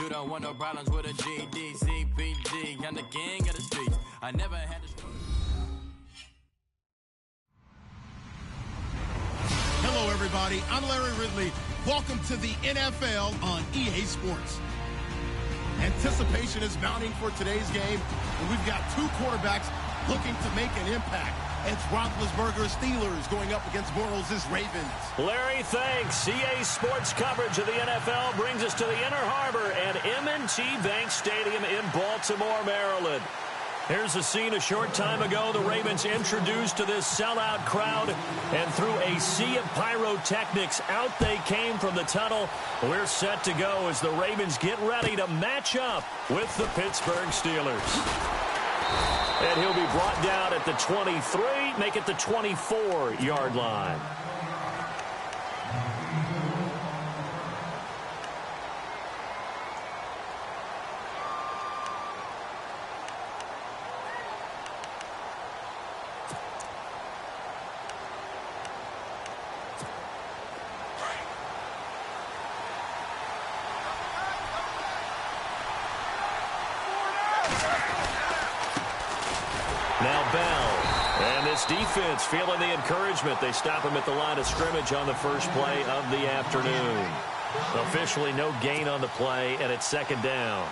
You don't want no problems with a GD, CPG. I'm the king of the streets. I never had to. Hello, everybody. I'm Larry Ridley. Welcome to the NFL on EA Sports. Anticipation is mounting for today's game, and we've got two quarterbacks looking to make an impact. It's Roethlisberger's Steelers going up against Bortles' Ravens. Larry, thanks. EA Sports coverage of the NFL brings us to the Inner Harbor at M&T Bank Stadium in Baltimore, Maryland. Here's a scene a short time ago. The Ravens introduced to this sellout crowd, and through a sea of pyrotechnics, out they came from the tunnel. We're set to go as the Ravens get ready to match up with the Pittsburgh Steelers. And he'll be brought down at the 23, make it the 24-yard line. Now Bell, and this defense feeling the encouragement. They stop him at the line of scrimmage on the first play of the afternoon. Officially no gain on the play, and it's second down.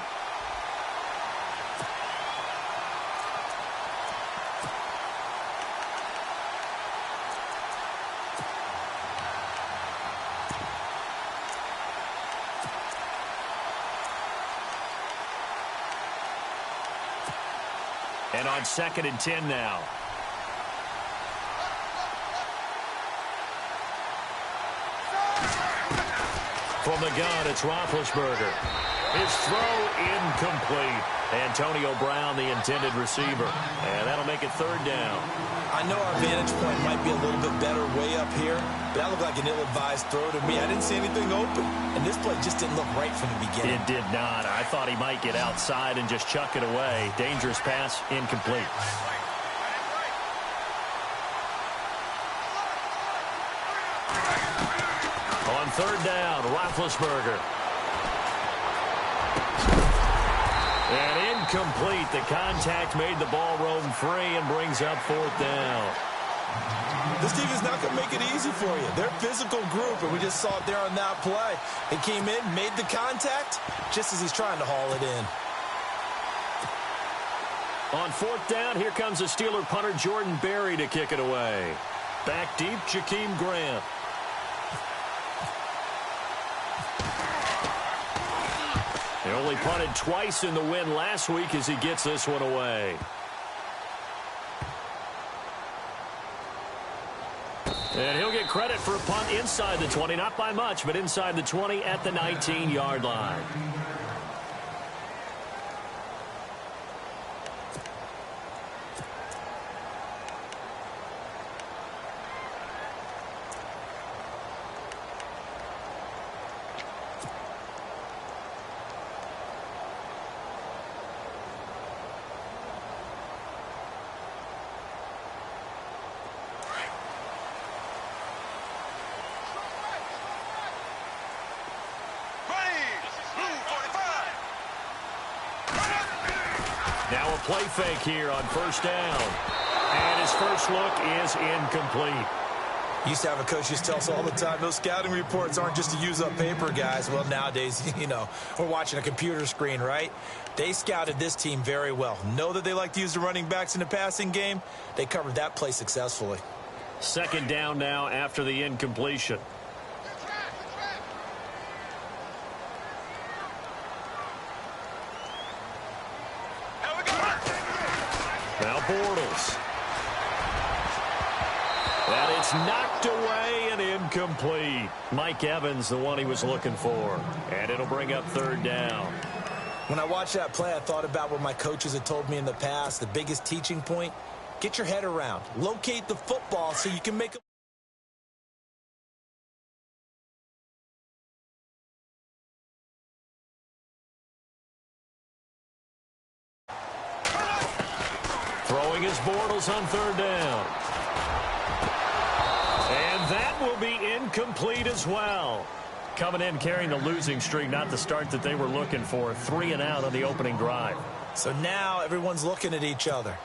And on 2nd and 10 now. From the gun, it's Roethlisberger. His throw incomplete. Antonio Brown, the intended receiver. And that'll make it third down. I know our vantage point might be a little bit better way up here, but that looked like an ill-advised throw to me. I didn't see anything open, and this play just didn't look right from the beginning. It did not. I thought he might get outside and just chuck it away. Dangerous pass, incomplete. On third down, Roethlisberger. And incomplete. The contact made the ball roam free and brings up fourth down. This team is not going to make it easy for you. They're a physical group, and we just saw it there on that play. He came in, made the contact, just as he's trying to haul it in. On fourth down, here comes the Steeler punter Jordan Berry to kick it away. Back deep, Jakeem Grant. He only punted twice in the win last week as he gets this one away. And he'll get credit for a punt inside the 20, not by much, but inside the 20 at the 19-yard line. Now a play fake here on first down. And his first look is incomplete. Used to have a coach just tell us all the time, those scouting reports aren't just to use up paper, guys. Well, nowadays, you know, we're watching a computer screen, right? They scouted this team very well. Know that they like to use the running backs in the passing game. They covered that play successfully. Second down now after the incompletion. Now Bortles. And it's knocked away and incomplete. Mike Evans, the one he was looking for. And it'll bring up third down. When I watched that play, I thought about what my coaches had told me in the past. The biggest teaching point, get your head around. Locate the football so you can make a... Throwing his Bortles on third down. And that will be incomplete as well. Coming in carrying the losing streak, not the start that they were looking for. 3 and out on the opening drive. So now everyone's looking at each other.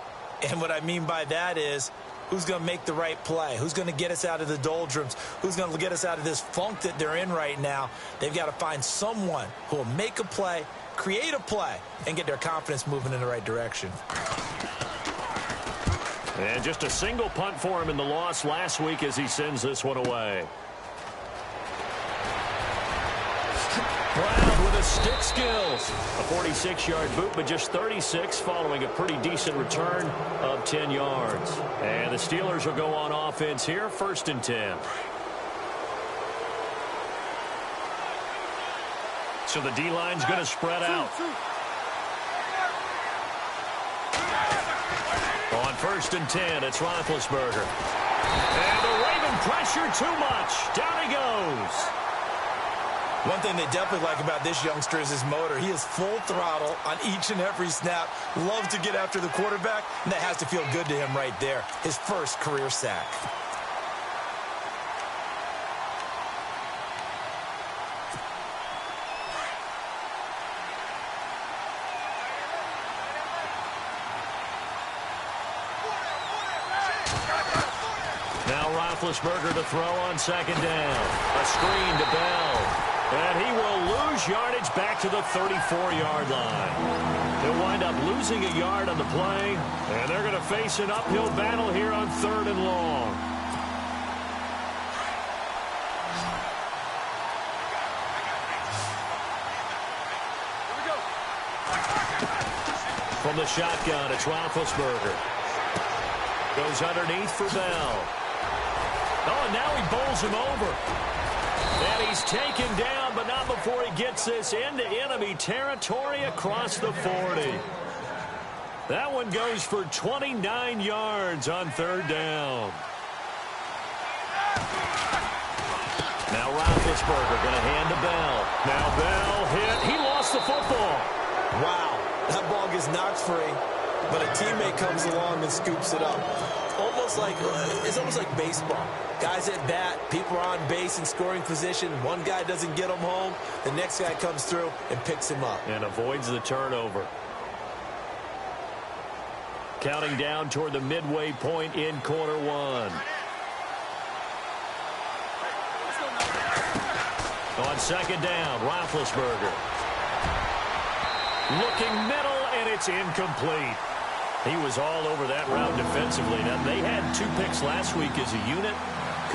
And what I mean by that is, who's going to make the right play? Who's going to get us out of the doldrums? Who's going to get us out of this funk that they're in right now? They've got to find someone who will make a play, create a play, and get their confidence moving in the right direction. And just a single punt for him in the loss last week as he sends this one away. Brown with his stick skills. A 46-yard boot, but just 36 following a pretty decent return of 10 yards. And the Steelers will go on offense here, 1st and 10. So the D-line's going to spread out. On 1st and 10, it's Roethlisberger. And the Raven pressure too much. Down he goes. One thing they definitely like about this youngster is his motor. He is full throttle on each and every snap. Loves to get after the quarterback, and that has to feel good to him right there. His first career sack. Now Roethlisberger to throw on 2nd down. A screen to Bell. And he will lose yardage back to the 34-yard line. He'll wind up losing a yard on the play, and they're going to face an uphill battle here on 3rd and long. From the shotgun, it's Roethlisberger. Goes underneath for Bell. Oh, and now he bowls him over. And he's taken down, but not before he gets this into enemy territory across the 40. That one goes for 29 yards on 3rd down. Now Roethlisberger going to hand to Bell. Now Bell hit. He lost the football. Wow, that ball gets knocked free, but a teammate comes along and scoops it up. It's almost like baseball. Guys at bat, people are on base in scoring position. One guy doesn't get him home. The next guy comes through and picks him up. And avoids the turnover. Counting down toward the midway point in quarter 1. On 2nd down, Roethlisberger. Looking middle, and it's incomplete. He was all over that route defensively. Now, they had 2 picks last week as a unit.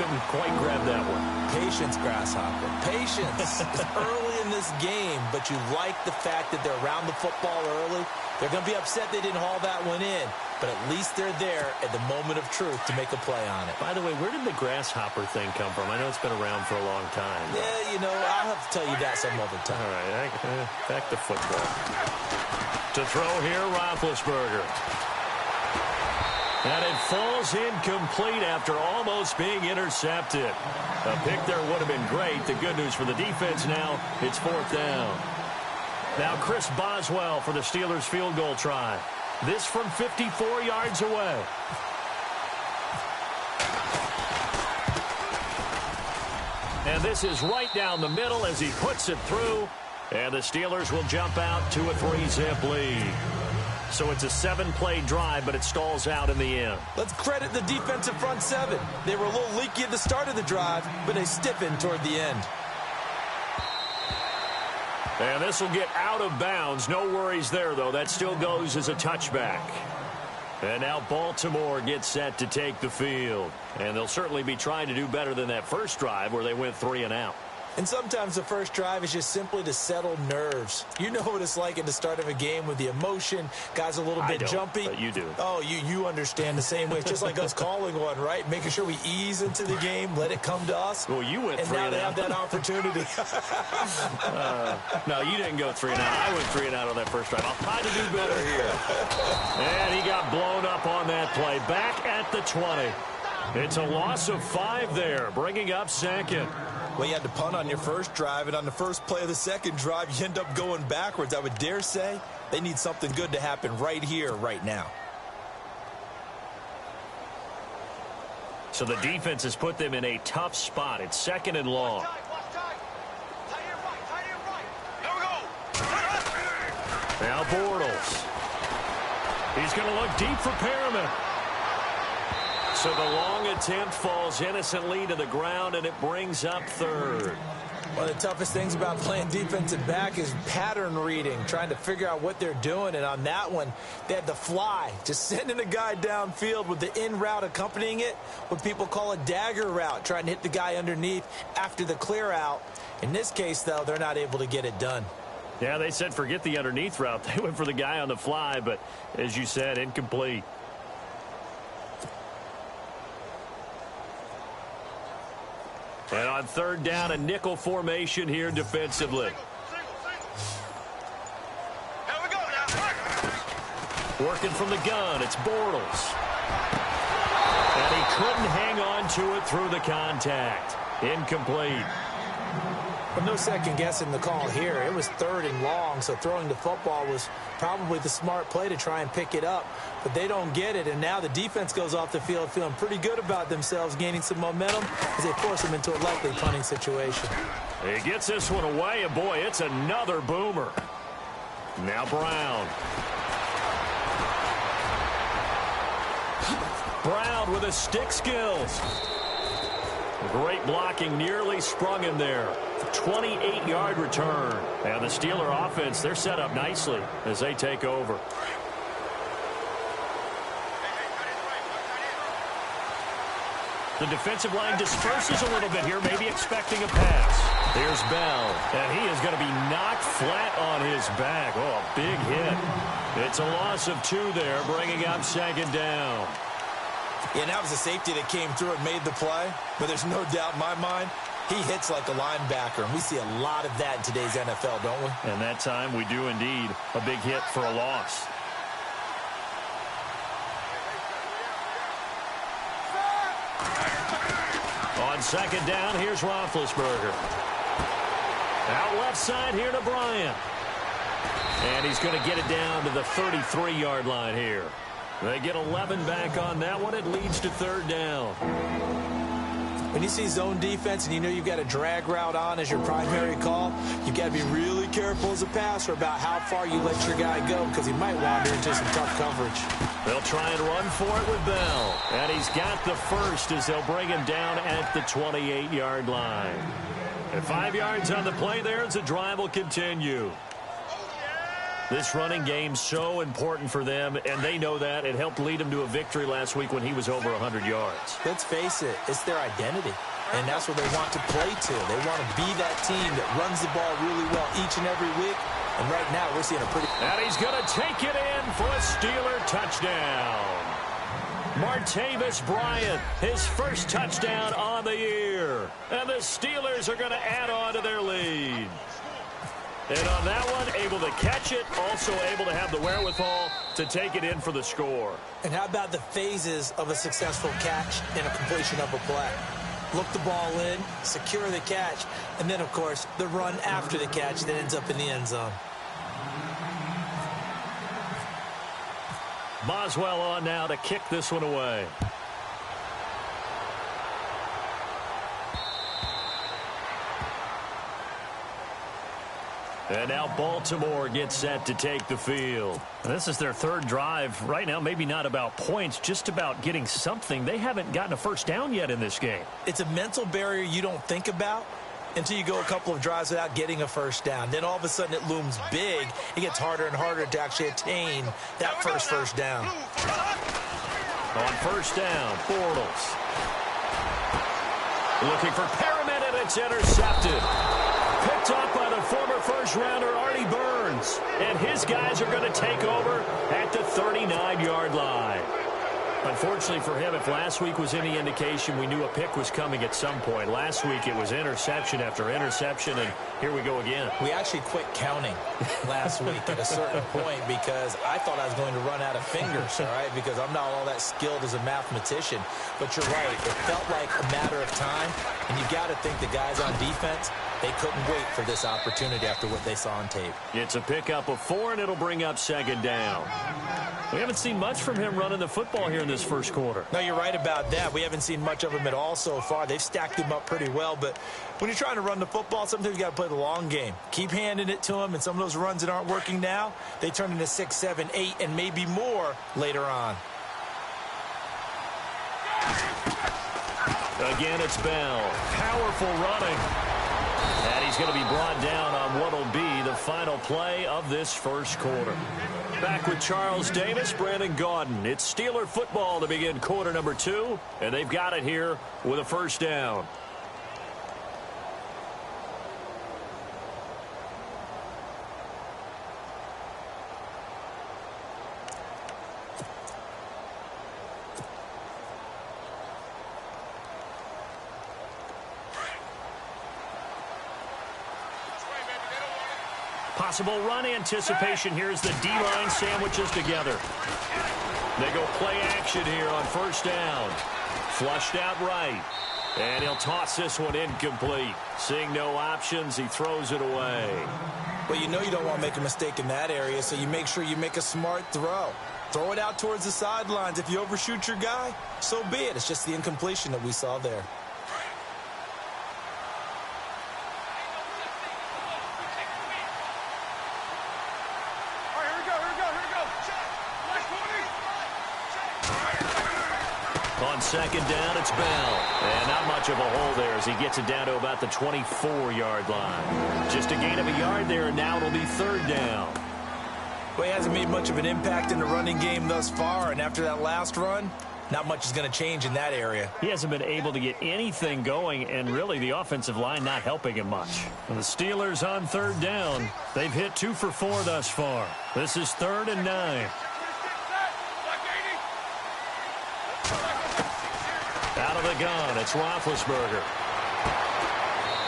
Couldn't quite grab that one. Patience, Grasshopper. Patience. It's early in this game, but you like the fact that they're around the football early. They're going to be upset they didn't haul that one in, but at least they're there at the moment of truth to make a play on it. By the way, where did the grasshopper thing come from? I know it's been around for a long time. Yeah, I'll have to tell you that some other time. All right, back to football. To throw here, Roethlisberger. And it falls incomplete after almost being intercepted. A pick there would have been great. The good news for the defense now, it's 4th down. Now Chris Boswell for the Steelers field goal try. This from 54 yards away. And this is right down the middle as he puts it through. And the Steelers will jump out to a 3-zip lead. So it's a 7-play drive, but it stalls out in the end. Let's credit the defensive front 7. They were a little leaky at the start of the drive, but they stiffened toward the end. And this will get out of bounds. No worries there, though. That still goes as a touchback. And now Baltimore gets set to take the field. And they'll certainly be trying to do better than that first drive where they went 3 and out. And sometimes the first drive is just simply to settle nerves. You know what it's like at the start of a game with the emotion. Guys a little bit jumpy. But you do. Oh, you understand the same way. It's just like us calling one, right? Making sure we ease into the game, let it come to us. Well, you went 3 and out. And now they have that opportunity. No, you didn't go 3 and out. I went 3 and out on that first drive. I'll try to do better here. And he got blown up on that play. Back at the 20. It's a loss of 5 there, bringing up 2nd. Well, you had to punt on your first drive, and on the first play of the second drive, you end up going backwards. I would dare say they need something good to happen right here, right now. So the defense has put them in a tough spot. It's 2nd and long. Now Bortles. He's going to look deep for Perriman. So the long attempt falls innocently to the ground, and it brings up third. One of the toughest things about playing defensive back is pattern reading, trying to figure out what they're doing. And on that one, they had the fly, just sending a guy downfield with the in route accompanying it, what people call a dagger route, trying to hit the guy underneath after the clear out. In this case, though, they're not able to get it done. Yeah, they said forget the underneath route. They went for the guy on the fly, but as you said, incomplete. And on third down, a nickel formation here defensively. Working from the gun, it's Bortles. And he couldn't hang on to it through the contact. Incomplete. Well, no second guessing the call here. It was third and long, so throwing the football was probably the smart play to try and pick it up. But they don't get it, and now the defense goes off the field feeling pretty good about themselves, gaining some momentum as they force them into a likely punting situation. He gets this one away, and boy, it's another boomer. Now Brown. Brown with his stick skills. Great blocking, nearly sprung him there. 28-yard return. And the Steeler offense, they're set up nicely as they take over. The defensive line disperses a little bit here, maybe expecting a pass. Here's Bell, and he is going to be knocked flat on his back. Oh, a big hit. It's a loss of 2 there, bringing up second down. Yeah, and that was a safety that came through and made the play. But there's no doubt in my mind, he hits like a linebacker. And we see a lot of that in today's NFL, don't we? And that time we do indeed. A big hit for a loss. On second down, here's Roethlisberger. Out left side here to Bryant. And he's going to get it down to the 33-yard line here. They get 11 back on that one. It leads to third down. When you see zone defense and you know you've got a drag route on as your primary call, you've got to be really careful as a passer about how far you let your guy go because he might wander into some tough coverage. They'll try and run for it with Bell. And he's got the first as they'll bring him down at the 28-yard line. And 5 yards on the play there as the drive will continue. This running game's so important for them, and they know that. It helped lead them to a victory last week when he was over 100 yards. Let's face it, it's their identity, and that's what they want to play to. They want to be that team that runs the ball really well each and every week, and right now we're seeing a pretty... And he's going to take it in for a Steeler touchdown. Martavis Bryant, his first touchdown on the year. And the Steelers are going to add on to their lead. And on that one, able to catch it, also able to have the wherewithal to take it in for the score. And how about the phases of a successful catch and a completion of a play? Look the ball in, secure the catch, and then, of course, the run after the catch that ends up in the end zone. Boswell on now to kick this one away. And now Baltimore gets set to take the field. And this is their third drive. Right now, maybe not about points, just about getting something. They haven't gotten a first down yet in this game. It's a mental barrier you don't think about until you go a couple of drives without getting a first down. Then all of a sudden it looms big. It gets harder and harder to actually attain that first down. On first down, Bortles. Looking for Perriman, and it's intercepted. Picked up by the former first-rounder Artie Burns. And his guys are going to take over at the 39-yard line. Unfortunately for him, if last week was any indication, we knew a pick was coming at some point. Last week it was interception after interception, and here we go again. We actually quit counting last week at a certain point because I thought I was going to run out of fingers, all right, because I'm not all that skilled as a mathematician. But you're right. It felt like a matter of time, and you got to think the guys on defense, they couldn't wait for this opportunity after what they saw on tape. It's a pickup of 4, and it'll bring up second down. We haven't seen much from him running the football here in this first quarter. No, you're right about that. We haven't seen much of him at all so far. They've stacked him up pretty well, but when you're trying to run the football, sometimes you got to play the long game. Keep handing it to him, and some of those runs that aren't working now, they turn into 6, 7, 8, and maybe more later on. Again, it's Bell. Powerful running. And he's going to be brought down on what will be the final play of this first quarter. Back with Charles Davis, Brandon Gaudin. It's Steeler football to begin quarter number 2, and they've got it here with a first down. Possible run anticipation. Here's the D-line sandwiches together. They go play action here on first down. Flushed out right. And he'll toss this one incomplete. Seeing no options, he throws it away. Well, you know you don't want to make a mistake in that area, so you make sure you make a smart throw. Throw it out towards the sidelines. If you overshoot your guy, so be it. It's just the incompletion that we saw there. On second down, it's Bell. And not much of a hole there as he gets it down to about the 24-yard line. Just a gain of a yard there, and now it'll be third down. Well, he hasn't made much of an impact in the running game thus far, and after that last run, not much is going to change in that area. He hasn't been able to get anything going, and really the offensive line not helping him much. And the Steelers on third down. They've hit 2 for 4 thus far. This is 3rd and 9. Out of the gun, it's Roethlisberger.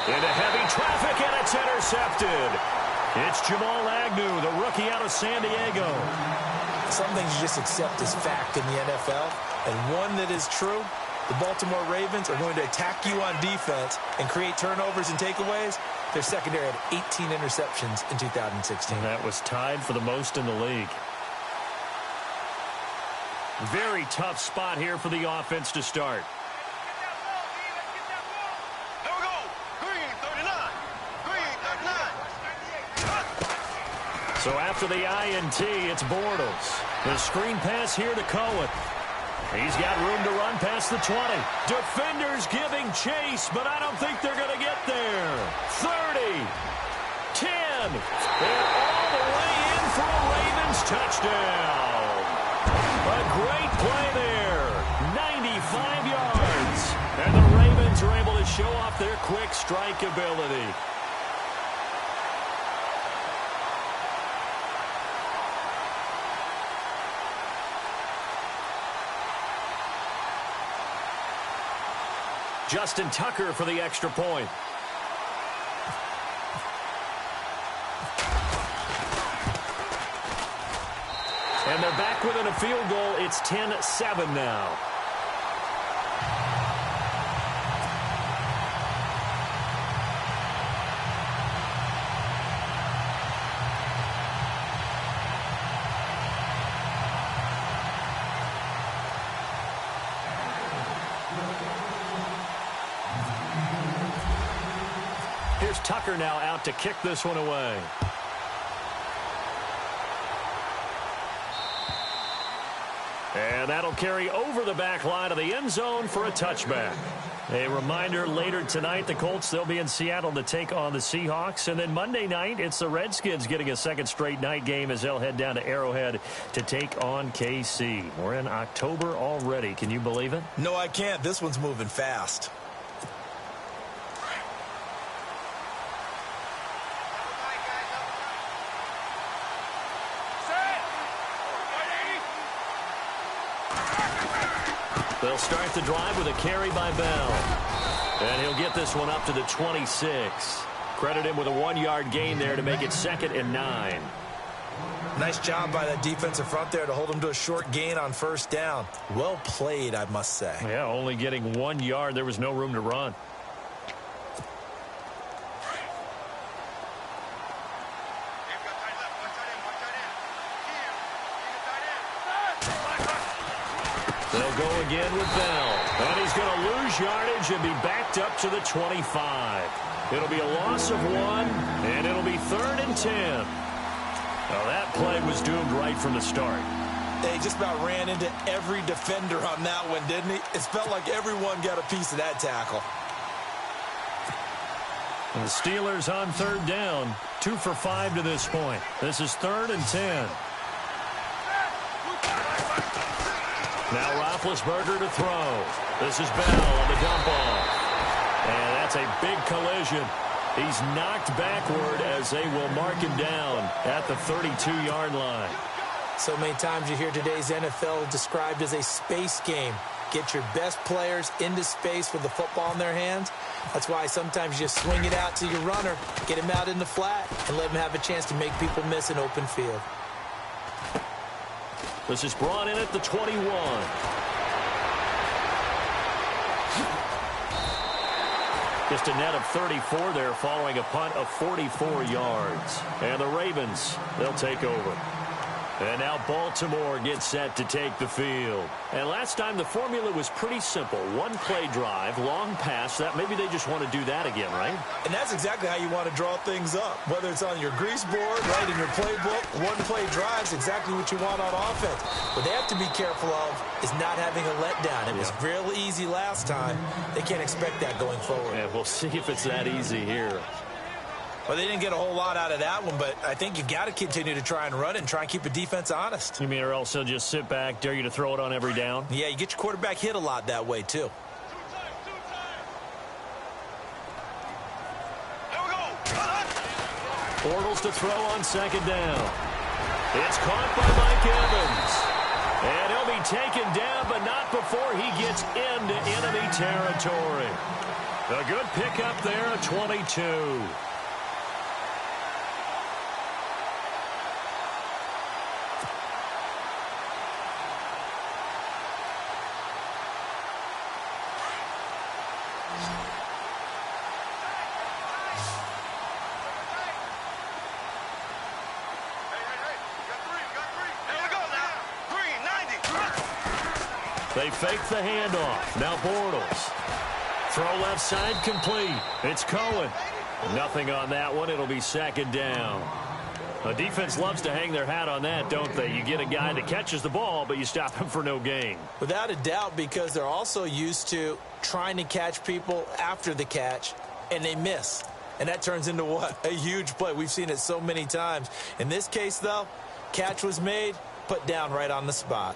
Into heavy traffic, and it's intercepted. It's Jamal Agnew, the rookie out of San Diego. Some things you just accept as fact in the NFL, and one that is true, the Baltimore Ravens are going to attack you on defense and create turnovers and takeaways. Their secondary had 18 interceptions in 2016. And that was tied for the most in the league. Very tough spot here for the offense to start. So after the INT, it's Bortles. The screen pass here to Cohen. He's got room to run past the 20. Defenders giving chase, but I don't think they're going to get there. 30, 10, and all the way in for a Ravens touchdown. A great play there. 95 yards. And the Ravens are able to show off their quick strike ability. Justin Tucker for the extra point. And they're back within a field goal. It's 10-7 now. Here's Tucker now out to kick this one away. And that'll carry over the back line of the end zone for a touchback. A reminder, later tonight, the Colts, they'll be in Seattle to take on the Seahawks. And then Monday night, it's the Redskins getting a second straight night game as they'll head down to Arrowhead to take on KC. We're in October already. Can you believe it? No, I can't. This one's moving fast. They'll start the drive with a carry by Bell. And he'll get this one up to the 26. Credit him with a 1-yard gain there to make it 2nd and 9. Nice job by that defensive front there to hold him to a short gain on first down. Well played, I must say. Yeah, only getting 1 yard. There was no room to run. They'll go again with Bell. And he's going to lose yardage and be backed up to the 25. It'll be a loss of 1, and it'll be 3rd and 10. Now, that play was doomed right from the start. They just about ran into every defender on that one, didn't he? It felt like everyone got a piece of that tackle. And the Steelers on 3rd down, 2 for 5 to this point. This is 3rd and 10. Now Roethlisberger to throw. This is Bell on the dump off. And that's a big collision. He's knocked backward as they will mark him down at the 32-yard line. So many times you hear today's NFL described as a space game. Get your best players into space with the football in their hands. That's why sometimes you just swing it out to your runner, get him out in the flat, and let him have a chance to make people miss an open field. This is brought in at the 21. Just a net of 34 there following a punt of 44 yards. And the Ravens, they'll take over. And now Baltimore gets set to take the field. And last time the formula was pretty simple. One play drive, long pass. That maybe they just want to do that again, right? And that's exactly how you want to draw things up. Whether it's on your grease board, right, in your playbook, one play drive is exactly what you want on offense. What they have to be careful of is not having a letdown. It was real easy last time. They can't expect that going forward. Yeah, we'll see if it's that easy here. Well, they didn't get a whole lot out of that one, but I think you've got to continue to try and run it and try and keep a defense honest. You mean or else they'll just sit back, dare you to throw it on every down? Yeah, you get your quarterback hit a lot that way, too. Bortles to throw on 2nd down. It's caught by Mike Evans. And he'll be taken down, but not before he gets into enemy territory. A good pickup there at 22. They fake the handoff. Now Bortles. Throw left side complete. It's Cohen. Nothing on that one. It'll be 2nd down. The defense loves to hang their hat on that, don't they? You get a guy that catches the ball, but you stop him for no gain. Without a doubt, because they're also used to trying to catch people after the catch, and they miss. And that turns into what? A huge play. We've seen it so many times. In this case, though, catch was made, put down right on the spot.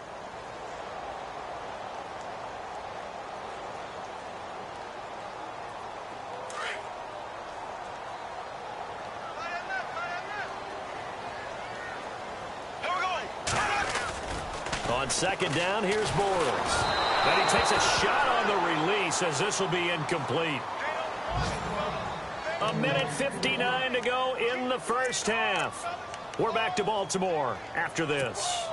On 2nd down, here's Bortles. And he takes a shot on the release as this will be incomplete. 1:59 to go in the first half. We're back to Baltimore after this.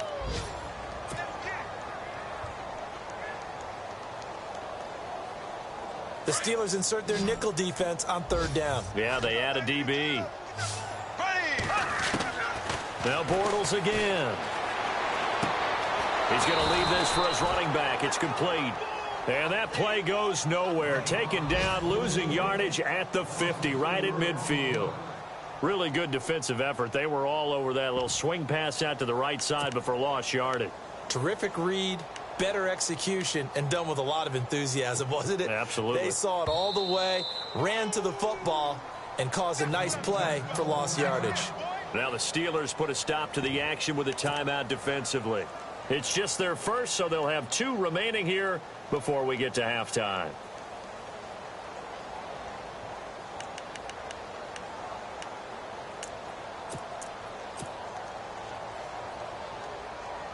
The Steelers insert their nickel defense on 3rd down. Yeah, they add a DB. Now Bortles again. He's going to leave this for his running back. It's complete. And that play goes nowhere. Taken down, losing yardage at the 50, right at midfield. Really good defensive effort. They were all over that little swing pass out to the right side before lost yardage. Terrific read, better execution, and done with a lot of enthusiasm, wasn't it? Absolutely. They saw it all the way, ran to the football, and caused a nice play for lost yardage. Now the Steelers put a stop to the action with a timeout defensively. It's just their first, so they'll have 2 remaining here before we get to halftime.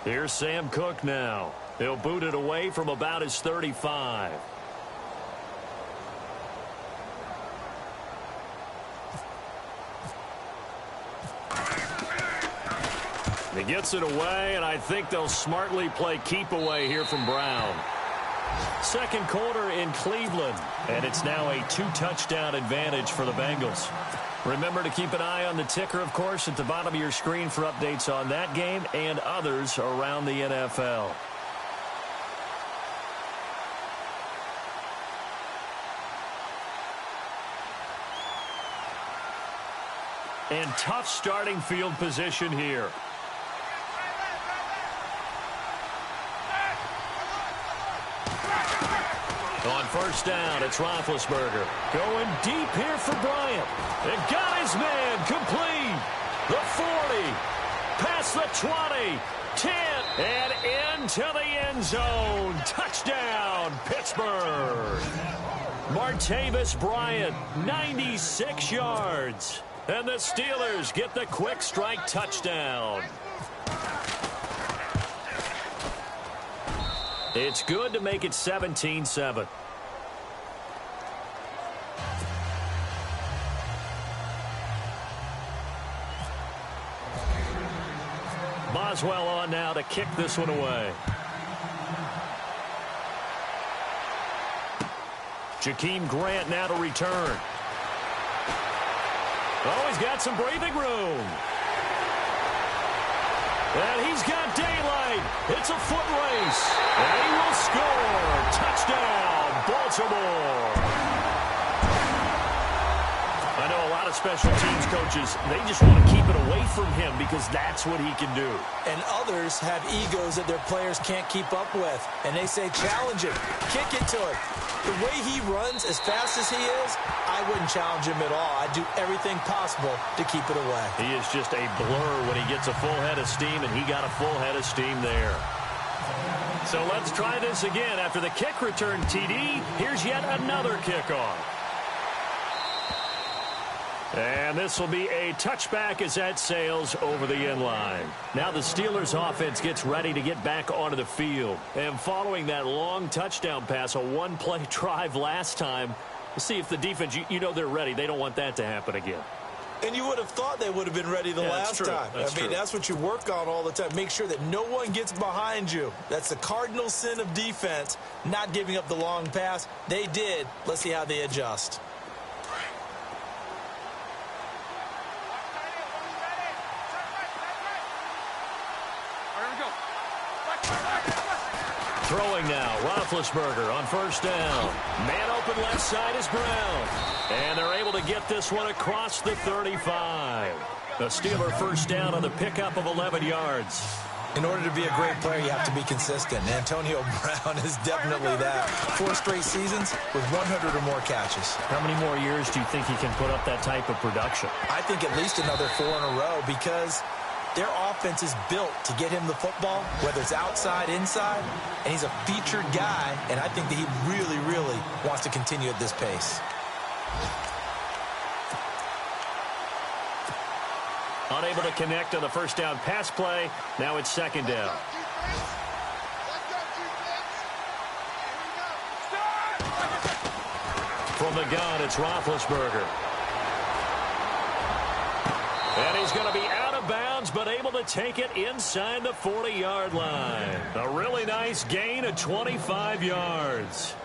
Here's Sam Cook now. He'll boot it away from about his 35. He gets it away, and I think they'll smartly play keep away here from Brown. 2nd quarter in Cleveland, and it's now a 2-touchdown advantage for the Bengals. Remember to keep an eye on the ticker, of course, at the bottom of your screen for updates on that game and others around the NFL. And tough starting field position here. On first down, it's Roethlisberger. Going deep here for Bryant. And got his man complete. The 40. Past the 20. 10. And into the end zone. Touchdown, Pittsburgh. Martavis Bryant, 96 yards. And the Steelers get the quick strike touchdown. It's good to make it 17-7. Boswell on now to kick this one away. Jakeem Grant now to return. Oh, he's got some breathing room. And he's got daylight. It's a foot race. And he will score. Touchdown, Baltimore. I know a lot of special teams coaches, they just want to keep it away from him because that's what he can do. And others have egos that their players can't keep up with. And they say, challenge him, kick it to him. The way he runs as fast as he is, I wouldn't challenge him at all. I'd do everything possible to keep it away. He is just a blur when he gets a full head of steam, and he got a full head of steam there. So let's try this again. After the kick return TD, here's yet another kickoff. And this will be a touchback as that sails over the end line. Now the Steelers offense gets ready to get back onto the field. And following that long touchdown pass, a one-play drive last time, we'll see if the defense, you know they're ready. They don't want that to happen again. And you would have thought they would have been ready the last time. That's what you work on all the time. Make sure that no one gets behind you. That's the cardinal sin of defense, not giving up the long pass. They did. Let's see how they adjust. Throwing now, Roethlisberger on first down. Man open left side is Brown. And they're able to get this one across the 35. The Steeler first down on the pickup of 11 yards. In order to be a great player, you have to be consistent. Antonio Brown is definitely that. 4 straight seasons with 100 or more catches. How many more years do you think he can put up that type of production? I think at least another 4 in a row because their offense is built to get him the football, whether it's outside, inside, and he's a featured guy, and I think that he really, really wants to continue at this pace. Unable to connect on the first down pass play. Now it's second down. From the gun, it's Roethlisberger. And he's going to be out of bounds, but able to take it inside the 40-yard line. A really nice gain of 25 yards.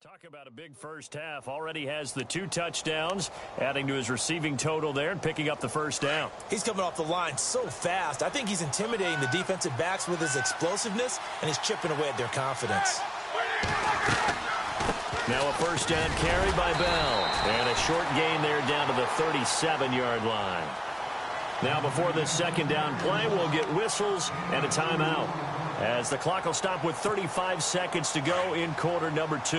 Talk about a big first half. Already has the 2 touchdowns, adding to his receiving total there and picking up the first down. He's coming off the line so fast. I think he's intimidating the defensive backs with his explosiveness, and he's chipping away at their confidence. Now a first down carry by Bell. And a short gain there down to the 37-yard line. Now before this second down play, we'll get whistles and a timeout, as the clock will stop with 35 seconds to go in quarter number 2.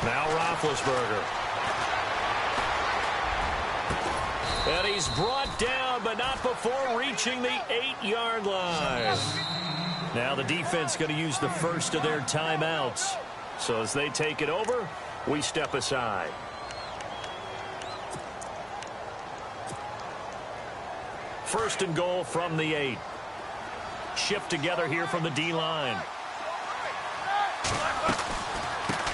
Now Roethlisberger. And he's brought down, but not before reaching the 8-yard line. Now the defense going to use the first of their timeouts. So as they take it over, we step aside. First and goal from the 8. Shift together here from the D-line.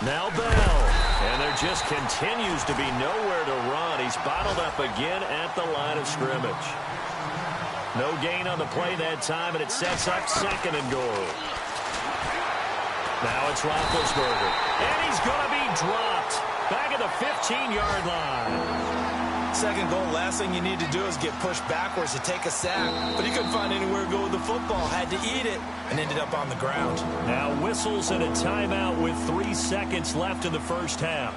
Now Bell. And there just continues to be nowhere to run. He's bottled up again at the line of scrimmage. No gain on the play that time, and it sets up second and goal. Now it's Roethlisberger. And he's going to be dropped back at the 15-yard line. Second goal, last thing you need to do is get pushed backwards to take a sack. But he couldn't find anywhere to go with the football. Had to eat it and ended up on the ground. Now whistles and a timeout with 3 seconds left in the first half.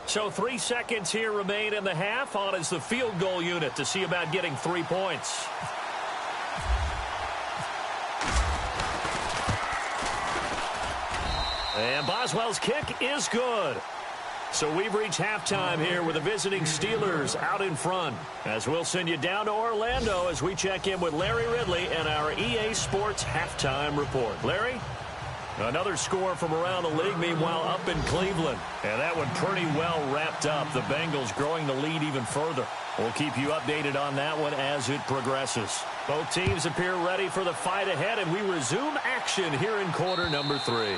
So 3 seconds here remain in the half. On is the field goal unit to see about getting 3 points. And Boswell's kick is good. So we've reached halftime here with the visiting Steelers out in front. As we'll send you down to Orlando as we check in with Larry Ridley and our EA Sports halftime report. Larry? Another score from around the league, meanwhile, up in Cleveland. And that one pretty well wrapped up. The Bengals growing the lead even further. We'll keep you updated on that one as it progresses. Both teams appear ready for the fight ahead, and we resume action here in quarter number 3.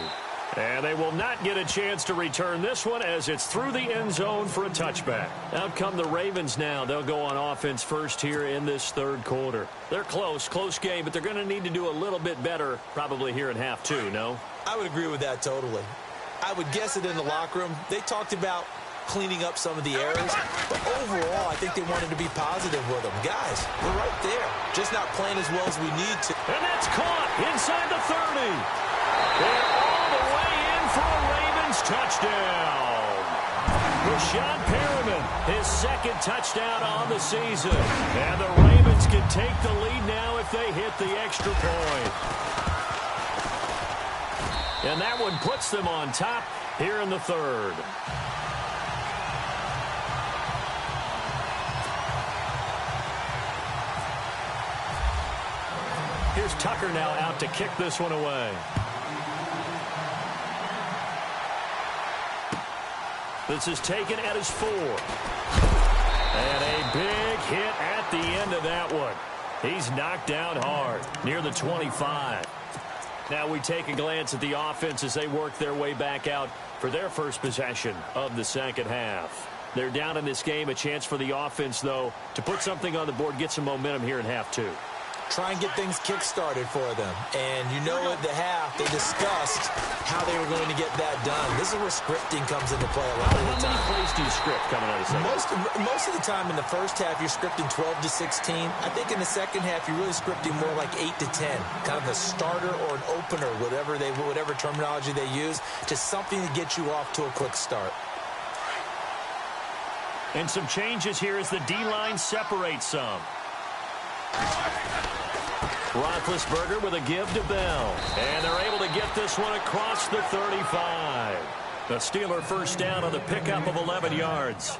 And they will not get a chance to return this one as it's through the end zone for a touchback. Out come the Ravens now. They'll go on offense first here in this third quarter. They're close game, but they're going to need to do a little bit better probably here in half 2, no? I would agree with that totally. I would guess it in the locker room. They talked about cleaning up some of the errors, but overall, I think they wanted to be positive with them. Guys, we're right there, just not playing as well as we need to. And that's caught inside the 30. And all the way in for a Ravens touchdown. Rashad Perriman, his second touchdown on the season. And the Ravens can take the lead now if they hit the extra point. And that one puts them on top here in the third. Here's Tucker now out to kick this one away. This is taken at his 4. And a big hit at the end of that one. He's knocked down hard near the 25. Now we take a glance at the offense as they work their way back out for their first possession of the second half. They're down in this game. A chance for the offense, though, to put something on the board, get some momentum here in half 2. Try and get things kick-started for them. And you know at the half, they discussed how they were going to get that done. This is where scripting comes into play a lot of the time. How many plays do you script coming out of second? Most of the time in the first half, you're scripting 12 to 16. I think in the second half, you're really scripting more like 8 to 10. Kind of a starter or an opener, whatever terminology they use, just something to get you off to a quick start. And some changes here as the D-line separates some. Roethlisberger with a give to Bell. And they're able to get this one across the 35. The Steeler first down on the pickup of 11 yards.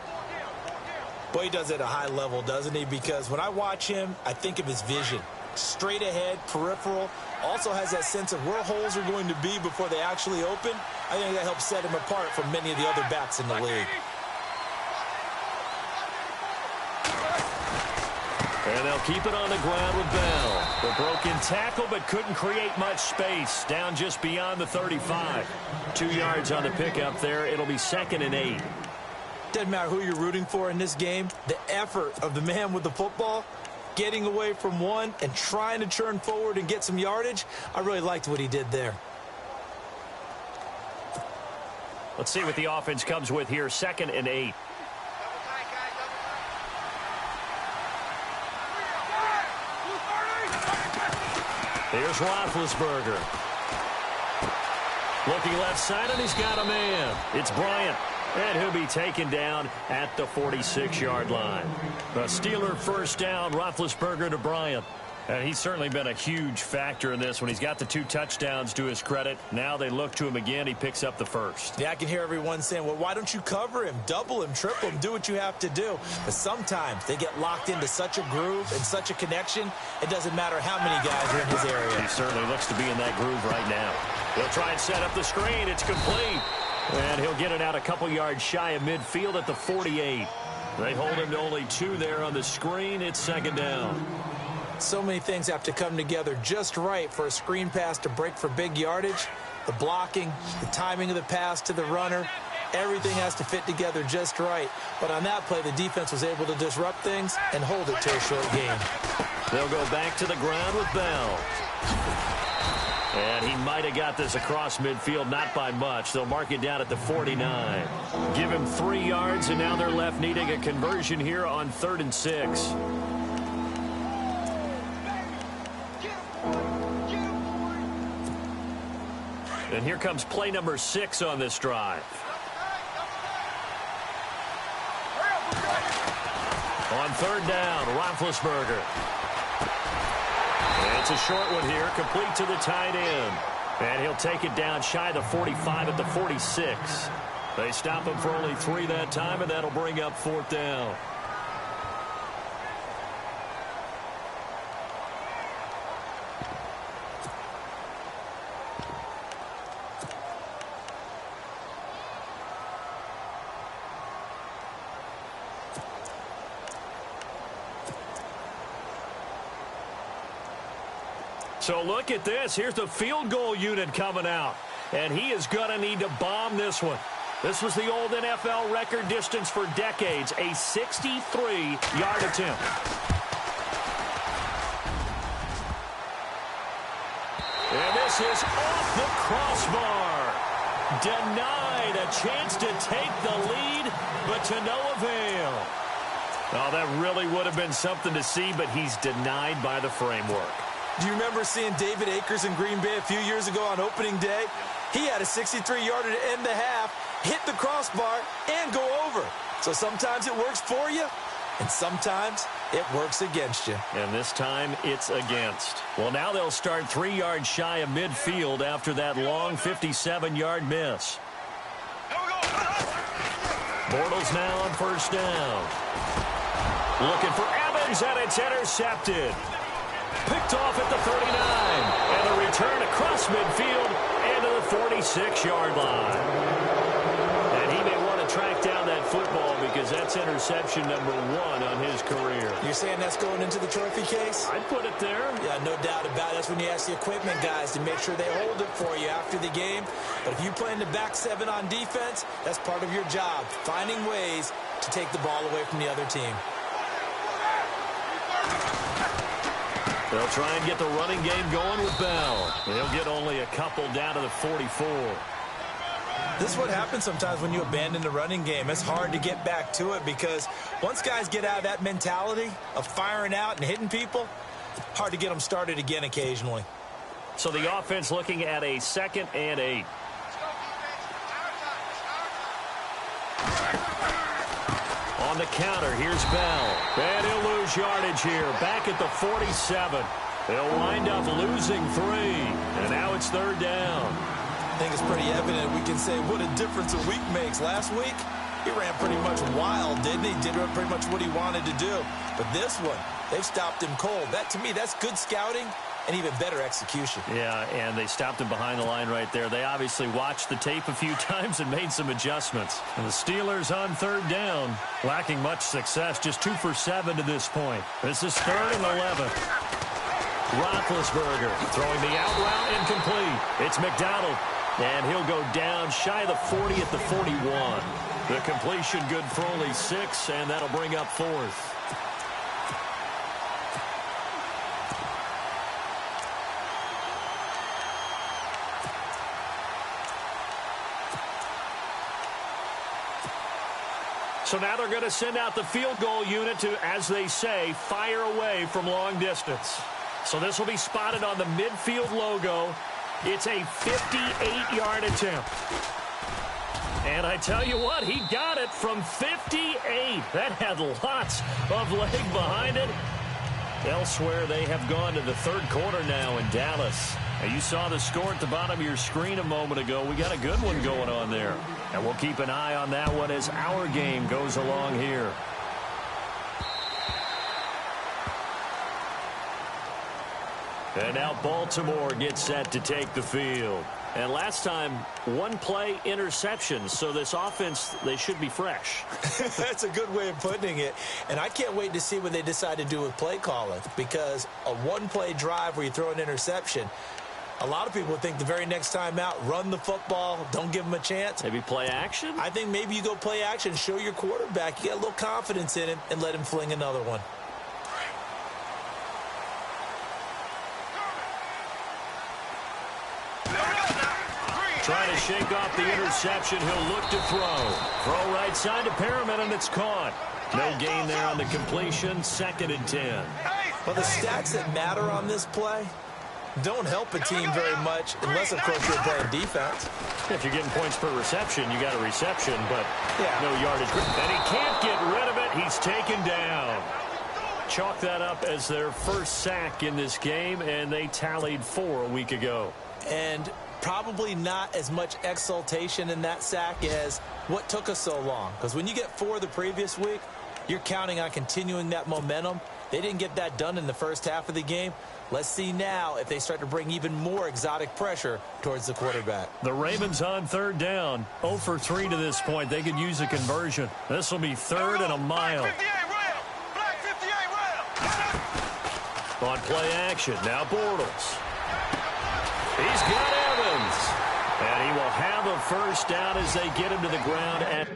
Boy, he does it at a high level, doesn't he? Because when I watch him, I think of his vision. Straight ahead, peripheral. Also has that sense of where holes are going to be before they actually open. I think that helps set him apart from many of the other backs in the league. And they'll keep it on the ground with Bell. The broken tackle, but couldn't create much space. Down just beyond the 35. 2 yards on the pickup there. It'll be 2nd and 8. Doesn't matter who you're rooting for in this game. The effort of the man with the football, getting away from one and trying to turn forward and get some yardage. I really liked what he did there. Let's see what the offense comes with here. 2nd and 8. Here's Roethlisberger. Looking left side, and he's got a man. It's Bryant. And he'll be taken down at the 46-yard line. The Steeler first down, Roethlisberger to Bryant. And he's certainly been a huge factor in this one. He's got the 2 touchdowns to his credit. Now they look to him again. He picks up the first. Yeah, I can hear everyone saying, well, why don't you cover him, double him, triple him, do what you have to do. But sometimes they get locked into such a groove and such a connection, it doesn't matter how many guys are in his area. He certainly looks to be in that groove right now. He'll try and set up the screen. It's complete. And he'll get it out a couple yards shy of midfield at the 48. They hold him to only 2 there on the screen. It's 2nd down. So many things have to come together just right for a screen pass to break for big yardage. The blocking, the timing of the pass to the runner, everything has to fit together just right. But on that play, the defense was able to disrupt things and hold it to a short gain. They'll go back to the ground with Bell. And he might have got this across midfield, not by much. They'll mark it down at the 49. Give him 3 yards, and now they're left needing a conversion here on 3rd and 6. And here comes play number 6 on this drive. On 3rd down, Roethlisberger. And it's a short one here, complete to the tight end. And he'll take it down shy of the 45 at the 46. They stop him for only 3 that time, and that'll bring up 4th down. So look at this. Here's the field goal unit coming out. And he is going to need to bomb this one. This was the old NFL record distance for decades, a 63-yard attempt. And this is off the crossbar. Denied a chance to take the lead, but to no avail. Oh, that really would have been something to see, but he's denied by the framework. Do you remember seeing David Akers in Green Bay a few years ago on opening day? He had a 63-yarder to end the half, hit the crossbar, and go over. So sometimes it works for you, and sometimes it works against you. And this time, it's against. Well, now they'll start 3 yards shy of midfield after that long 57-yard miss. Bortles now on 1st down. Looking for Evans, and it's intercepted. Picked off at the 39. And a return across midfield and to the 46-yard line. And he may want to track down that football because that's interception number 1 on his career. You're saying that's going into the trophy case? I'd put it there. Yeah, no doubt about it. That's when you ask the equipment guys to make sure they hold it for you after the game. But if you play in the back 7 on defense, that's part of your job, finding ways to take the ball away from the other team. They'll try and get the running game going with Bell. They'll get only a couple down to the 44. This is what happens sometimes when you abandon the running game. It's hard to get back to it because once guys get out of that mentality of firing out and hitting people, hard to get them started again occasionally. So the offense looking at a 2nd and 8. On the counter, here's Bell. And he'll lose yardage here. Back at the 47. They'll wind up losing 3. And now it's 3rd down. I think it's pretty evident we can say what a difference a week makes. Last week, he ran pretty much wild, didn't he? Did pretty much what he wanted to do. But this one, they've stopped him cold. That, to me, that's good scouting and even better execution. Yeah, and they stopped him behind the line right there. They obviously watched the tape a few times and made some adjustments. And the Steelers on 3rd down, lacking much success, just 2 for 7 to this point. This is 3rd and 11. Roethlisberger throwing the out route incomplete. It's McDonald, and he'll go down shy of the 40 at the 41. The completion good for only 6, and that'll bring up 4th. So now they're going to send out the field goal unit to, as they say, fire away from long distance. So this will be spotted on the midfield logo. It's a 58-yard attempt. And I tell you what, he got it from 58. That had lots of leg behind it. Elsewhere, they have gone to the 3rd quarter now in Dallas. Now, you saw the score at the bottom of your screen a moment ago. We got a good one going on there. And we'll keep an eye on that one as our game goes along here. And now Baltimore gets set to take the field. And last time, 1-play interception. So this offense, they should be fresh. That's a good way of putting it. And I can't wait to see what they decide to do with play calling. Because a 1-play drive where you throw an interception, a lot of people think the very next time out, run the football, don't give them a chance. Maybe play action? I think maybe you go play action, show your quarterback, you got a little confidence in him, and let him fling another one. shake off the interception. He'll look to throw. Throw right side to Perriman, and it's caught. No gain there on the completion. 2nd and 10. Well, the stats that matter on this play don't help a team very much unless, of course, you're playing defense. If you're getting points per reception, you got a reception, but no yardage. And he can't get rid of it. He's taken down. Chalk that up as their first sack in this game, and they tallied 4 a week ago. And probably not as much exultation in that sack as what took us so long. Because when you get 4 the previous week, you're counting on continuing that momentum. They didn't get that done in the first half of the game. Let's see now if they start to bring even more exotic pressure towards the quarterback. The Ravens on 3rd down. 0 for 3 to this point. They could use a conversion. This will be 3rd and a mile. On play action, now Bortles. He's got Evans. And he will have a first down as they get him to the ground at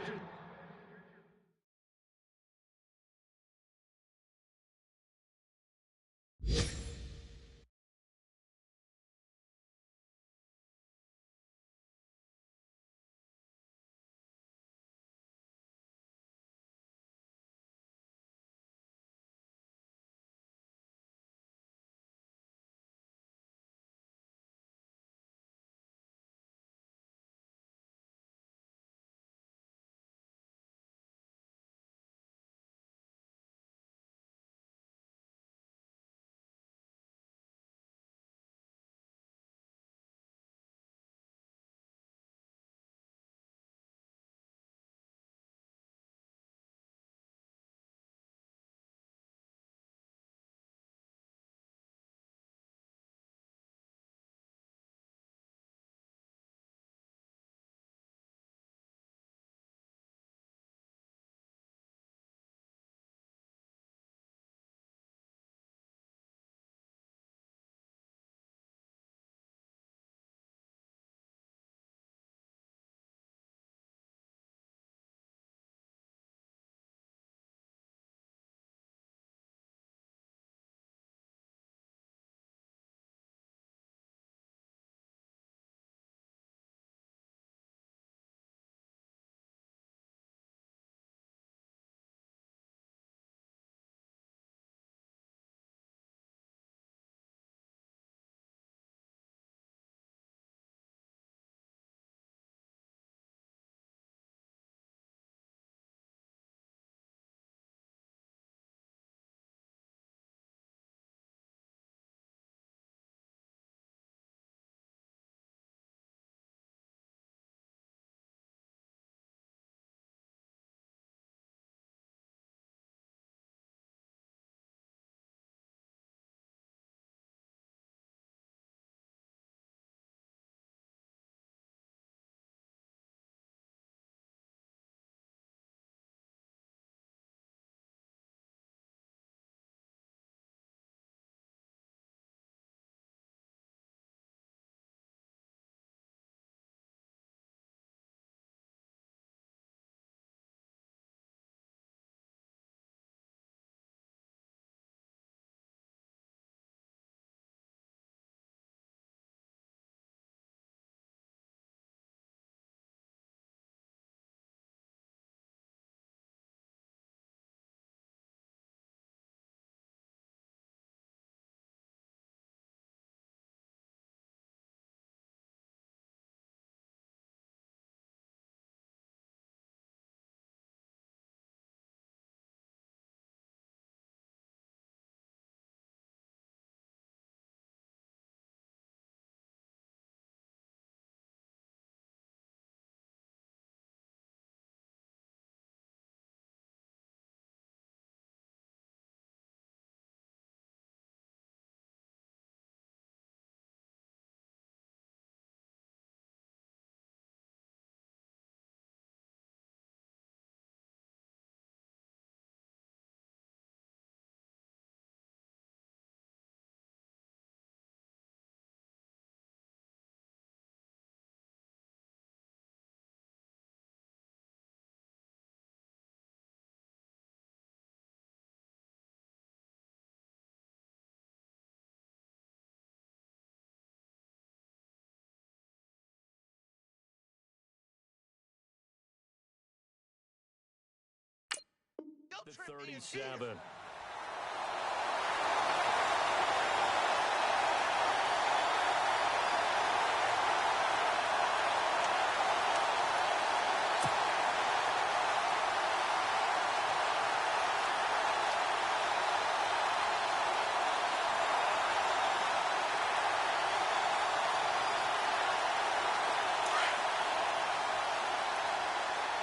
The 37.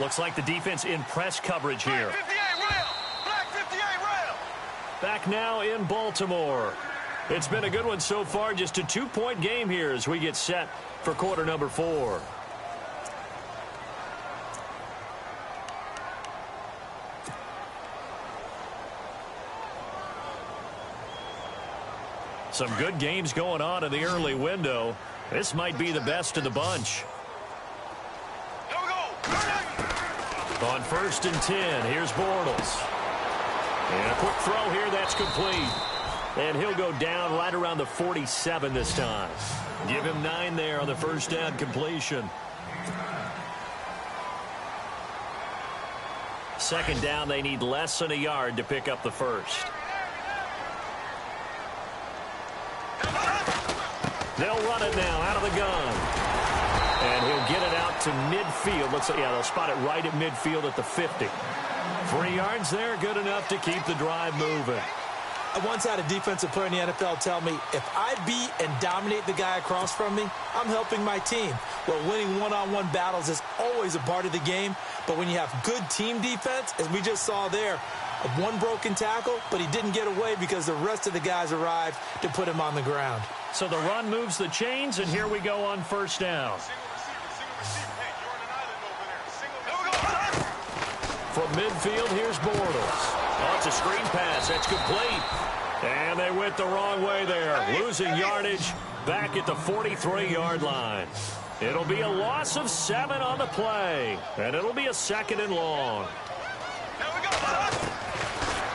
Looks like the defense in press coverage here. Black 58 rail! Black 58 rail! Back now in Baltimore. It's been a good one so far. Just a 2-point game here as we get set for quarter number 4. Some good games going on in the early window. This might be the best of the bunch. On 1st and 10, here's Bortles. And a quick throw here, that's complete. And he'll go down right around the 47 this time. Give him 9 there on the first down completion. Second down, they need less than a yard to pick up the first. They'll run it now out of the gun. And he'll get it out to midfield. Let's say, yeah, they'll spot it right at midfield at the 50. 3 yards there, good enough to keep the drive moving. I once had a defensive player in the NFL tell me, if I beat and dominate the guy across from me, I'm helping my team. Well, winning one-on-one battles is always a part of the game, but when you have good team defense, as we just saw there, one broken tackle, but he didn't get away because the rest of the guys arrived to put him on the ground. So the run moves the chains, and here we go on first down. From midfield, here's Bortles. Oh, it's a screen pass. That's complete. And they went the wrong way there. Losing yardage back at the 43-yard line. It'll be a loss of 7 on the play. And it'll be a 2nd and long.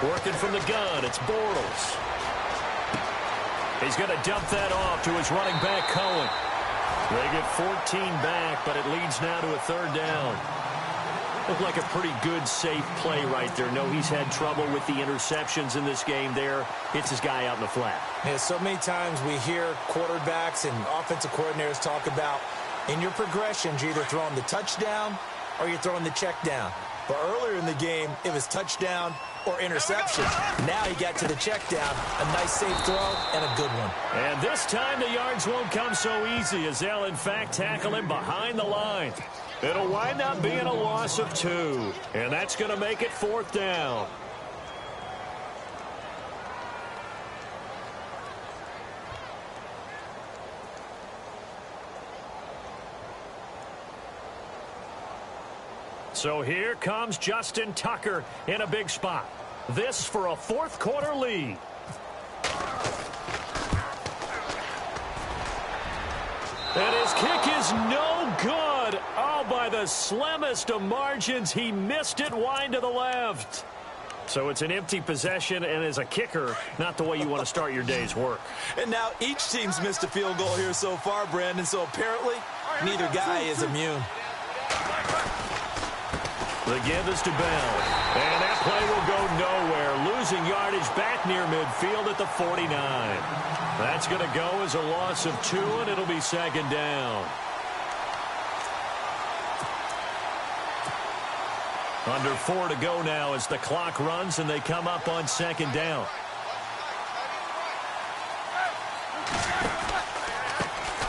Working from the gun, it's Bortles. He's going to dump that off to his running back, Cohen. They get 14 back, but it leads now to a 3rd down. Looked like a pretty good, safe play right there. No, he's had trouble with the interceptions in this game there. Hits his guy out in the flat. Yeah, so many times we hear quarterbacks and offensive coordinators talk about in your progressions, you're either throwing the touchdown or you're throwing the check down. But earlier in the game, it was touchdown or interception. Now he got to the check down. A nice safe throw and a good one. And this time the yards won't come so easy as they'll, in fact, tackle him behind the line. It'll wind up being a loss of 2. And that's going to make it 4th down. So here comes Justin Tucker in a big spot. This for a 4th quarter lead. And his kick is no good. Oh, by the slimmest of margins, he missed it wide to the left. So it's an empty possession, and as a kicker, not the way you want to start your day's work. And now each team's missed a field goal here so far, Brandon, so apparently neither guy is immune. The give is to Bell. And that play will go nowhere. Losing yardage back near midfield at the 49. That's going to go as a loss of 2, and it'll be 2nd down. Under 4 to go now as the clock runs and they come up on 2nd down.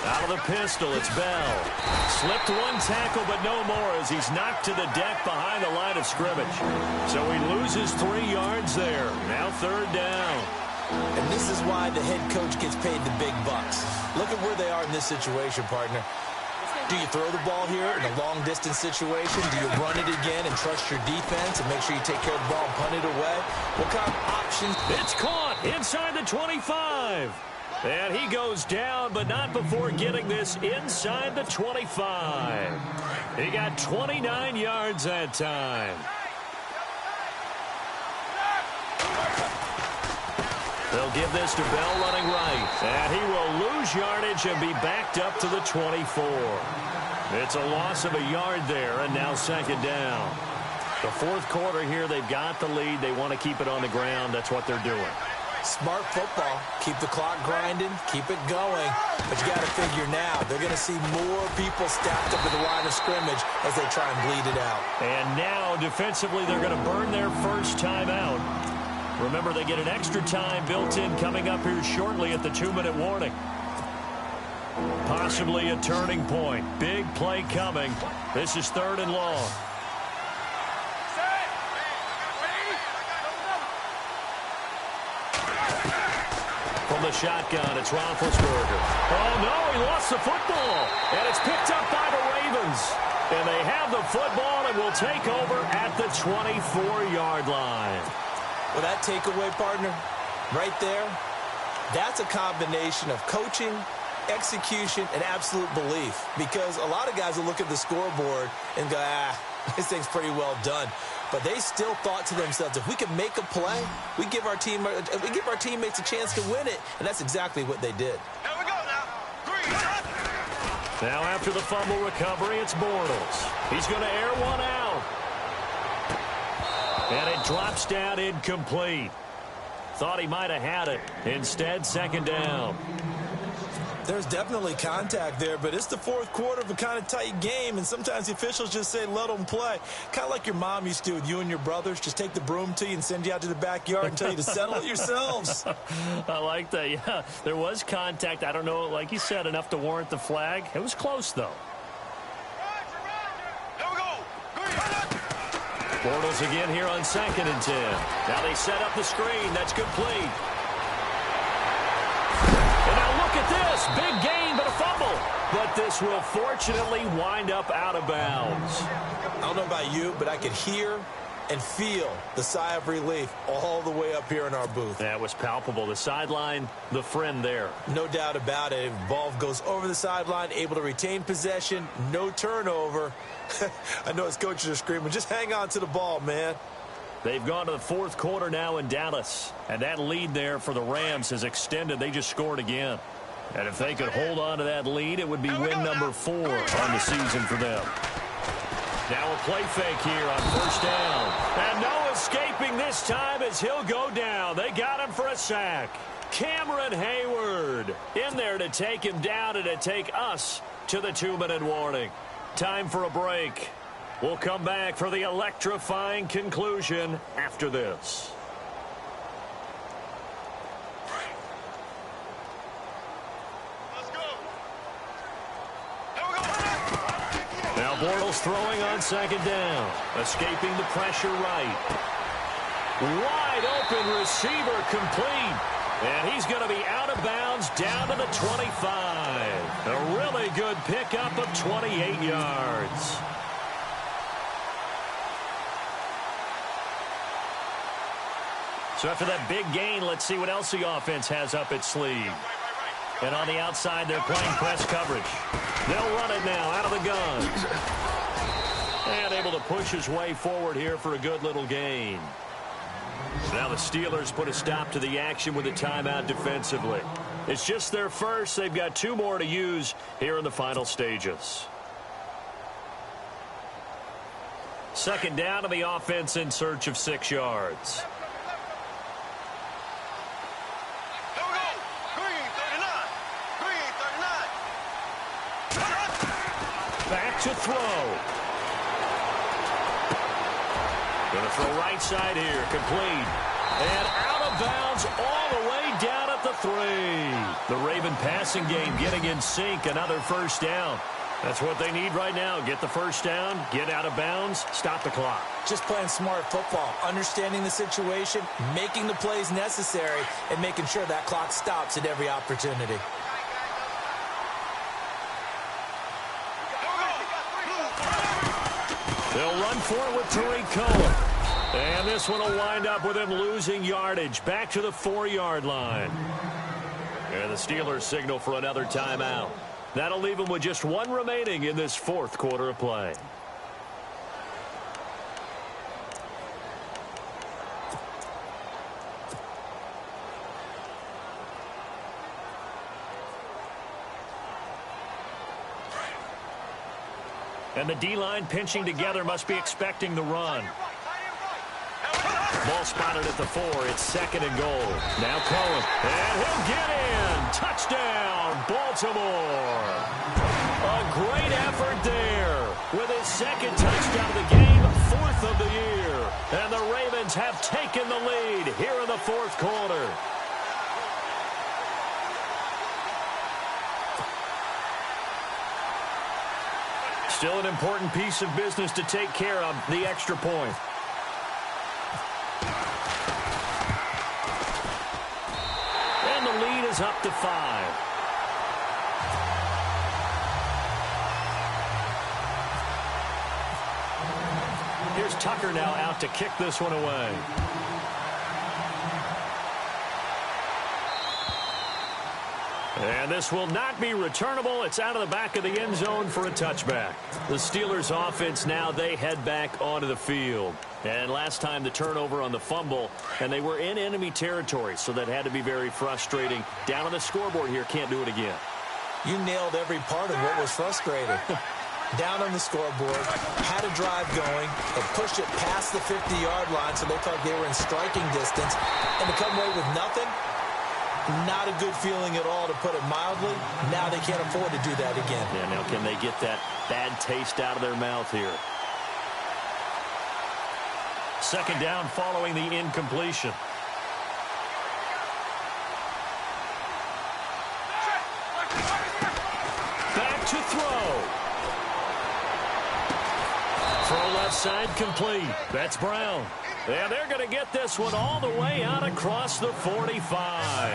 Out of the pistol, it's Bell. Slipped one tackle, but no more as he's knocked to the deck behind the line of scrimmage. So he loses 3 yards there. Now 3rd down. And this is why the head coach gets paid the big bucks. Look at where they are in this situation, partner. Do you throw the ball here in a long-distance situation? Do you run it again and trust your defense and make sure you take care of the ball and punt it away? What kind of options? It's caught inside the 25. And he goes down, but not before getting this inside the 25. He got 29 yards that time. They'll give this to Bell running right. And he will lose yardage and be backed up to the 24. It's a loss of a yard there, and now 2nd down. The fourth quarter here, they've got the lead. They want to keep it on the ground. That's what they're doing. Smart football. Keep the clock grinding. Keep it going. But you got to figure now, they're going to see more people stacked up at the line of scrimmage as they try and bleed it out. And now, defensively, they're going to burn their first timeout. Remember, they get an extra time built in coming up here shortly at the 2-minute warning. Possibly a turning point. Big play coming. This is 3rd and long. From the shotgun, it's Roethlisberger. Oh, no, he lost the football. And it's picked up by the Ravens. And they have the football and will take over at the 24-yard line. Well, that takeaway, partner, right there, that's a combination of coaching, execution, and absolute belief. Because a lot of guys will look at the scoreboard and go, this thing's pretty well done. But they still thought to themselves, if we can make a play, we give our teammates a chance to win it. And that's exactly what they did. Here we go now. Green. Now after the fumble recovery, it's Bortles. He's going to air one out. And it drops down incomplete. Thought he might have had it. Instead, 2nd down. There's definitely contact there, but it's the fourth quarter of a kind of tight game, and sometimes the officials just say, let them play. Kind of like your mom used to do with you and your brothers. Just take the broom to you and send you out to the backyard and tell you to settle it yourselves. I like that, yeah. There was contact. I don't know, like you said, enough to warrant the flag. It was close, though. Here we go. Green. Bortles again here on 2nd and 10. Now they set up the screen. That's complete. And now look at this. Big gain, but a fumble. But this will fortunately wind up out of bounds. I don't know about you, but I could hear and feel the sigh of relief all the way up here in our booth. That was palpable. The sideline, the friend there. No doubt about it. If the ball goes over the sideline, able to retain possession, no turnover. I know his coaches are screaming, just hang on to the ball, man. They've gone to the fourth quarter now in Dallas. And that lead there for the Rams has extended. They just scored again. And if they could hold on to that lead, it would be win number 4 on the season for them. Now a play fake here on 1st down. And no escaping this time as he'll go down. They got him for a sack. Cameron Hayward in there to take him down and to take us to the 2-minute warning. Time for a break. We'll come back for the electrifying conclusion after this. Let's go. Here we go. Now Bortles throwing on 2nd down. Escaping the pressure right. Wide open receiver complete. And he's going to be out of bounds down to the 25. A really good pickup of 28 yards. So after that big gain, let's see what else the offense has up its sleeve. And on the outside, they're playing press coverage. They'll run it now out of the gun. And able to push his way forward here for a good little gain. Now the Steelers put a stop to the action with a timeout defensively. It's just their first. They've got 2 more to use here in the final stages. 2nd down to the offense in search of 6 yards. Here we go. Green 39. Green 39. Back to throw. Going to throw right side here. Complete. And out of bounds all the way down at the 3. The Raven passing game getting in sync. Another 1st down. That's what they need right now. Get the 1st down, get out of bounds, stop the clock. Just playing smart football, understanding the situation, making the plays necessary, and making sure that clock stops at every opportunity. They'll run for it with Tariq Cohen. And this one will wind up with him losing yardage back to the 4-yard line. And the Steelers signal for another timeout. That'll leave them with just 1 remaining in this 4th quarter of play. And the D-line pinching together must be expecting the run. Ball spotted at the 4. It's 2nd and goal. Now Cohen. And he'll get in. Touchdown, Baltimore. A great effort there. With his 2nd touchdown of the game, 4th of the year. And the Ravens have taken the lead here in the 4th quarter. Still an important piece of business to take care of, the extra point. And the lead is up to 5. Here's Tucker now out to kick this one away. And this will not be returnable. It's out of the back of the end zone for a touchback. The Steelers offense now, they head back onto the field. And last time the turnover on the fumble, and they were in enemy territory, so that had to be very frustrating. Down on the scoreboard here, can't do it again. You nailed every part of what was frustrating. Down on the scoreboard, had a drive going, and pushed it past the 50-yard line, so they thought they were in striking distance, and to come away with nothing, not a good feeling at all, to put it mildly. Now they can't afford to do that again. Yeah, now can they get that bad taste out of their mouth here? 2nd down following the incompletion. Back to throw. Throw left side complete. That's Brown. And they're going to get this one all the way out across the 45.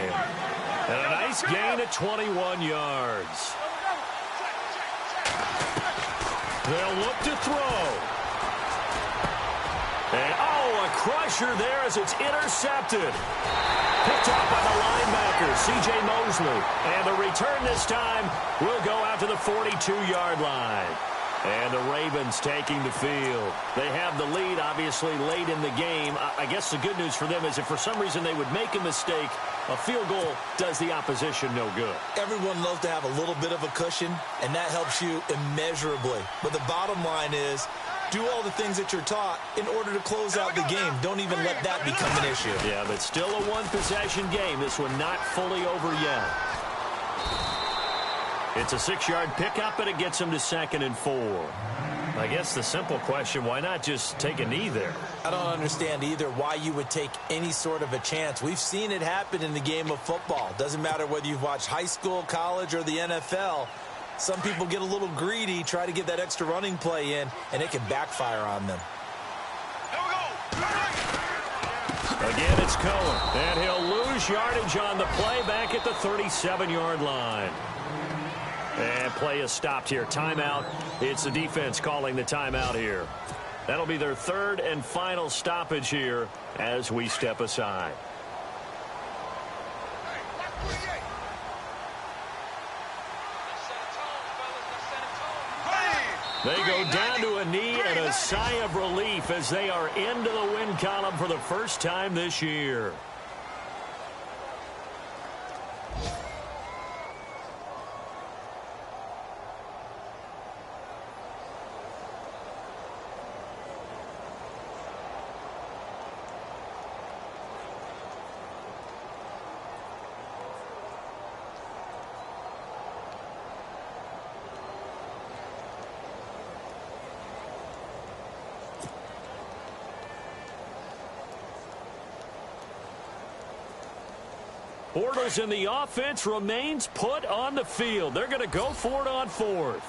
And a nice gain of 21 yards. They'll look to throw. And, a crusher there as it's intercepted. Picked up by the linebacker, C.J. Mosley. And the return this time will go out to the 42-yard line. And the Ravens taking the field. They have the lead, obviously, late in the game. I guess the good news for them is if for some reason they would make a mistake, a field goal does the opposition no good. Everyone loves to have a little bit of a cushion, and that helps you immeasurably. But the bottom line is, do all the things that you're taught in order to close out the game. Don't even let that become an issue. Yeah, but still a one-possession game. This one not fully over yet. It's a 6-yard pickup, and it gets him to 2nd and 4. I guess the simple question, why not just take a knee there? I don't understand either why you would take any sort of a chance. We've seen it happen in the game of football. Doesn't matter whether you've watched high school, college, or the NFL. Some people get a little greedy, try to get that extra running play in, and it can backfire on them. Again, it's Cohen, and he'll lose yardage on the play back at the 37-yard line. And play is stopped here. Timeout. It's the defense calling the timeout here. That'll be their 3rd and final stoppage here as we step aside. They go down to a knee and a sigh of relief as they are into the win column for the first time this year. Bortles in the offense remains put on the field. They're going to go for it on 4th.